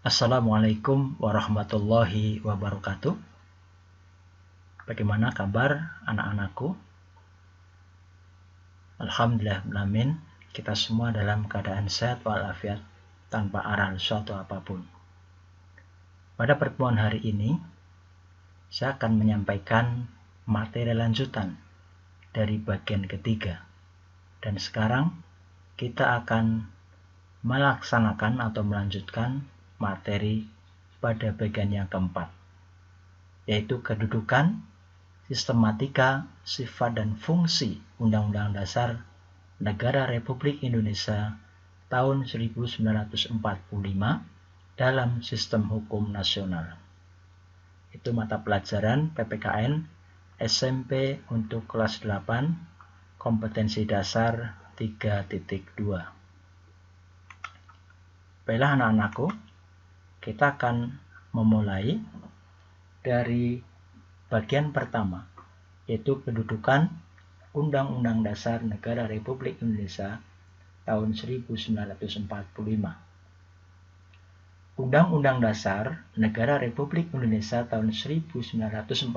Assalamualaikum warahmatullahi wabarakatuh. Bagaimana kabar anak-anakku? Alhamdulillah, kita semua dalam keadaan sehat walafiat tanpa aral suatu apapun. Pada pertemuan hari ini, saya akan menyampaikan materi lanjutan dari bagian ketiga. Dan sekarang kita akan melaksanakan atau melanjutkan materi pada bagian yang keempat, yaitu kedudukan, sistematika, sifat dan fungsi Undang-Undang Dasar Negara Republik Indonesia tahun 1945 dalam sistem hukum nasional. Itu mata pelajaran PPKN SMP untuk kelas 8, kompetensi dasar 3.2. Baiklah anak-anakku, kita akan memulai dari bagian pertama, yaitu kedudukan Undang-Undang Dasar Negara Republik Indonesia tahun 1945. Undang-Undang Dasar Negara Republik Indonesia tahun 1945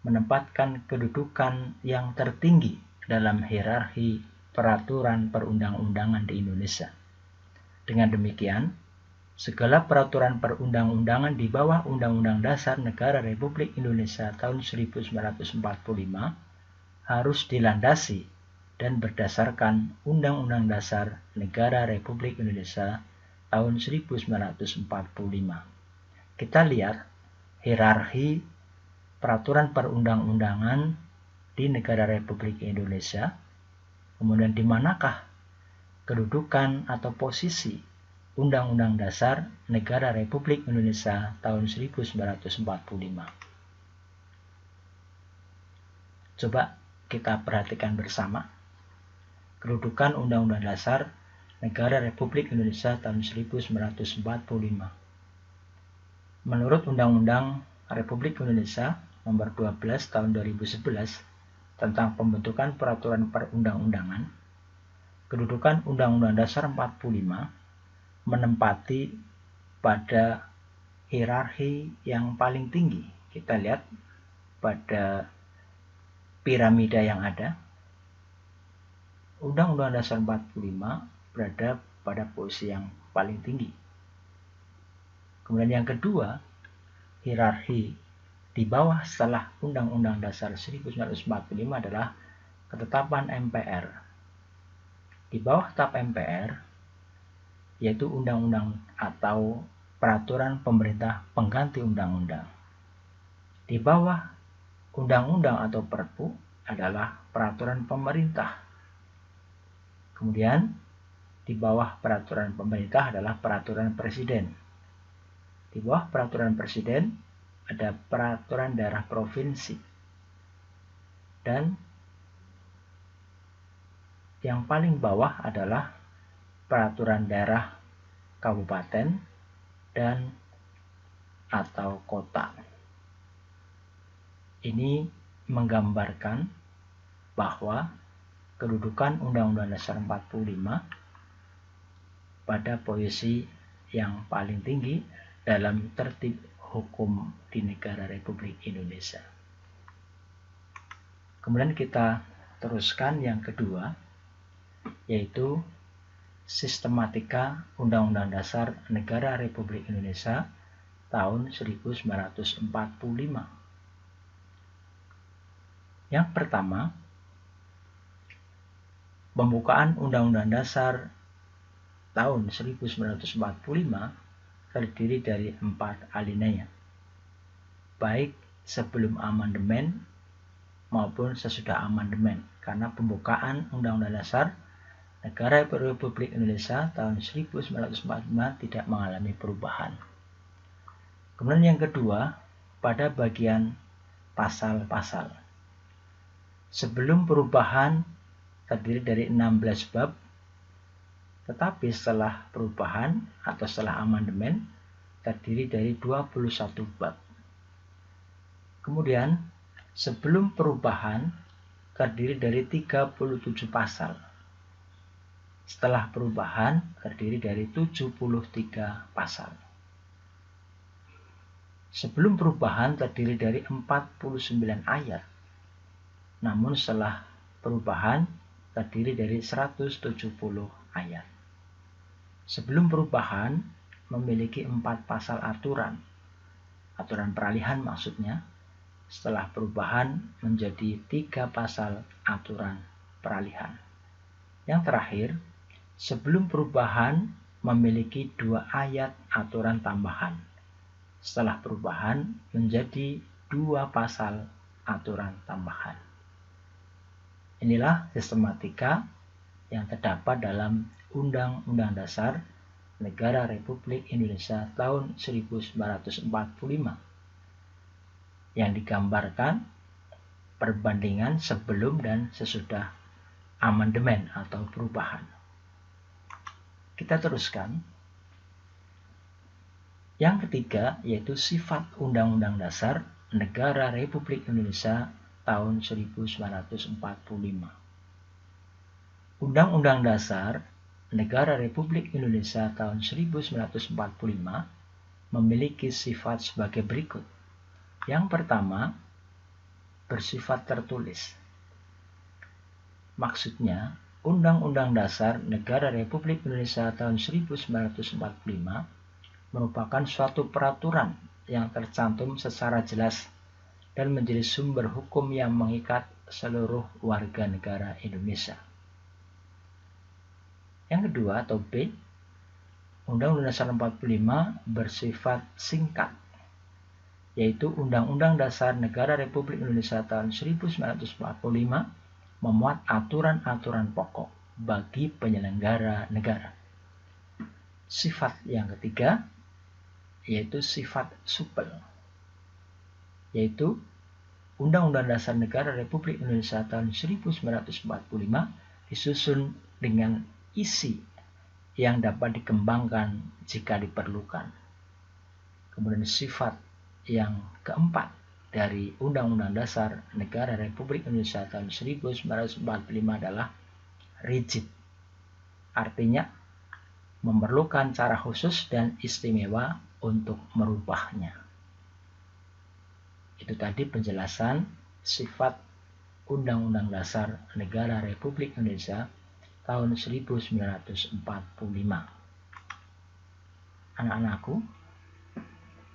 menempatkan kedudukan yang tertinggi dalam hierarki peraturan perundang-undangan di Indonesia. Dengan demikian, segala peraturan perundang-undangan di bawah Undang-Undang Dasar Negara Republik Indonesia tahun 1945 harus dilandasi dan berdasarkan Undang-Undang Dasar Negara Republik Indonesia tahun 1945. Kita lihat hierarki peraturan perundang-undangan di negara Republik Indonesia, kemudian di manakah kedudukan atau posisi Undang-Undang Dasar Negara Republik Indonesia tahun 1945. Coba kita perhatikan bersama kedudukan Undang-Undang Dasar Negara Republik Indonesia tahun 1945. Menurut Undang-Undang Republik Indonesia Nomor 12 Tahun 2011 tentang pembentukan peraturan perundang-undangan, kedudukan Undang-Undang Dasar 45 menempati pada hierarki yang paling tinggi. Kita lihat pada piramida yang ada, Undang-Undang Dasar 45 berada pada posisi yang paling tinggi. Kemudian yang kedua, hierarki di bawah setelah Undang-Undang Dasar 1945 adalah ketetapan MPR. Di bawah TAP MPR, yaitu undang-undang atau peraturan pemerintah pengganti undang-undang. Di bawah undang-undang atau Perpu adalah peraturan pemerintah. Kemudian di bawah peraturan pemerintah adalah peraturan presiden. Di bawah peraturan presiden ada peraturan daerah provinsi. Dan yang paling bawah adalah peraturan daerah kabupaten dan atau kota. Ini menggambarkan bahwa kedudukan Undang-Undang Dasar 45 pada posisi yang paling tinggi dalam tertib hukum di negara Republik Indonesia. Kemudian kita teruskan yang kedua, yaitu sistematika Undang-Undang Dasar Negara Republik Indonesia tahun 1945. Yang pertama, pembukaan Undang-Undang Dasar tahun 1945 terdiri dari 4 alinea, baik sebelum amandemen maupun sesudah amandemen, karena pembukaan Undang-Undang Dasar Negara Republik Indonesia tahun 1945 tidak mengalami perubahan. Kemudian yang kedua, pada bagian pasal-pasal. Sebelum perubahan terdiri dari 16 bab, tetapi setelah perubahan atau setelah amandemen terdiri dari 21 bab. Kemudian sebelum perubahan terdiri dari 37 pasal. Setelah perubahan terdiri dari 73 pasal. Sebelum perubahan terdiri dari 49 ayat. Namun setelah perubahan terdiri dari 170 ayat. Sebelum perubahan memiliki 4 pasal aturan peralihan maksudnya. Setelah perubahan menjadi 3 pasal aturan peralihan. Yang terakhir, sebelum perubahan memiliki 2 ayat aturan tambahan. Setelah perubahan menjadi 2 pasal aturan tambahan. Inilah sistematika yang terdapat dalam Undang-Undang Dasar Negara Republik Indonesia tahun 1945 yang digambarkan perbandingan sebelum dan sesudah amandemen atau perubahan. Kita teruskan. Yang ketiga yaitu sifat Undang-Undang Dasar Negara Republik Indonesia tahun 1945. Undang-Undang Dasar Negara Republik Indonesia tahun 1945 memiliki sifat sebagai berikut. Yang pertama, bersifat tertulis. Maksudnya, Undang-Undang Dasar Negara Republik Indonesia tahun 1945 merupakan suatu peraturan yang tercantum secara jelas dan menjadi sumber hukum yang mengikat seluruh warga negara Indonesia. Yang kedua atau B, Undang-Undang Dasar 45 bersifat singkat, yaitu Undang-Undang Dasar Negara Republik Indonesia tahun 1945 memuat aturan-aturan pokok bagi penyelenggara negara. Sifat yang ketiga yaitu sifat supel, yaitu Undang-Undang Dasar Negara Republik Indonesia tahun 1945 disusun dengan isi yang dapat dikembangkan jika diperlukan. Kemudian sifat yang keempat dari Undang-Undang Dasar Negara Republik Indonesia tahun 1945 adalah rigid. Artinya memerlukan cara khusus dan istimewa untuk merubahnya. Itu tadi penjelasan sifat Undang-Undang Dasar Negara Republik Indonesia tahun 1945. Anak-anakku,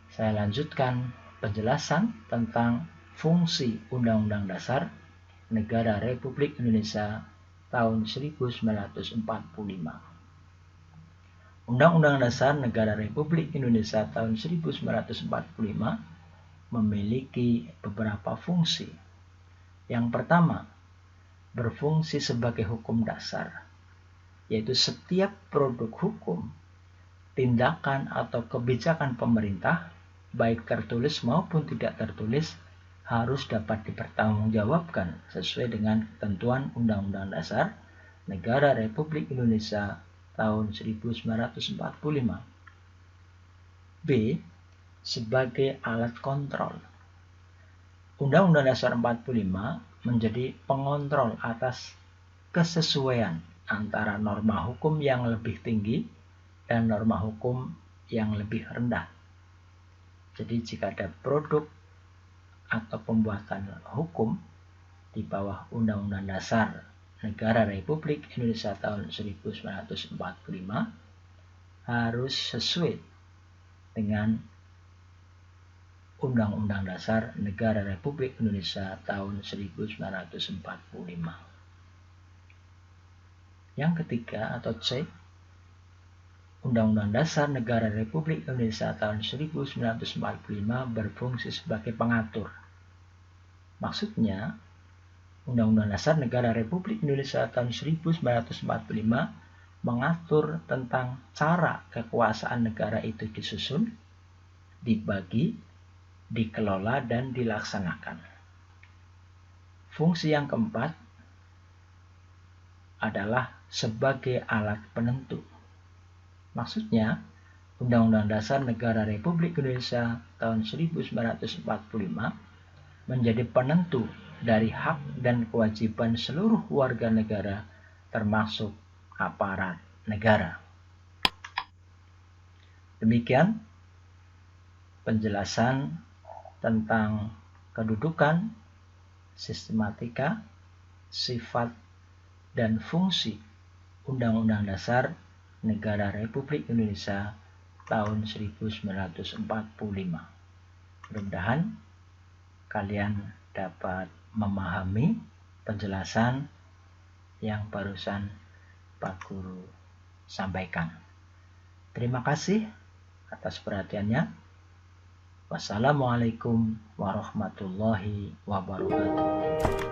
saya lanjutkan penjelasan tentang fungsi Undang-Undang Dasar Negara Republik Indonesia tahun 1945. Undang-Undang Dasar Negara Republik Indonesia tahun 1945 memiliki beberapa fungsi. Yang pertama, berfungsi sebagai hukum dasar, yaitu setiap produk hukum, tindakan atau kebijakan pemerintah, baik tertulis maupun tidak tertulis, harus dapat dipertanggungjawabkan sesuai dengan ketentuan Undang-Undang Dasar Negara Republik Indonesia tahun 1945. B. Sebagai alat kontrol. Undang-Undang Dasar 45 menjadi pengontrol atas kesesuaian antara norma hukum yang lebih tinggi dan norma hukum yang lebih rendah. Jadi jika ada produk atau pembuatan hukum di bawah Undang-Undang Dasar Negara Republik Indonesia tahun 1945 harus sesuai dengan Undang-Undang Dasar Negara Republik Indonesia tahun 1945. Yang ketiga atau C, Undang-Undang Dasar Negara Republik Indonesia tahun 1945 berfungsi sebagai pengatur. Maksudnya, Undang-Undang Dasar Negara Republik Indonesia tahun 1945 mengatur tentang cara kekuasaan negara itu disusun, dibagi, dikelola, dan dilaksanakan. Fungsi yang keempat adalah sebagai alat penentu. Maksudnya, Undang-Undang Dasar Negara Republik Indonesia tahun 1945 menjadi penentu dari hak dan kewajiban seluruh warga negara termasuk aparat negara. Demikian penjelasan tentang kedudukan, sistematika, sifat, dan fungsi Undang-Undang Dasar Negara Republik Indonesia tahun 1945. Mudah-mudahan kalian dapat memahami penjelasan yang barusan Pak Guru sampaikan. Terima kasih atas perhatiannya. Wassalamualaikum warahmatullahi wabarakatuh.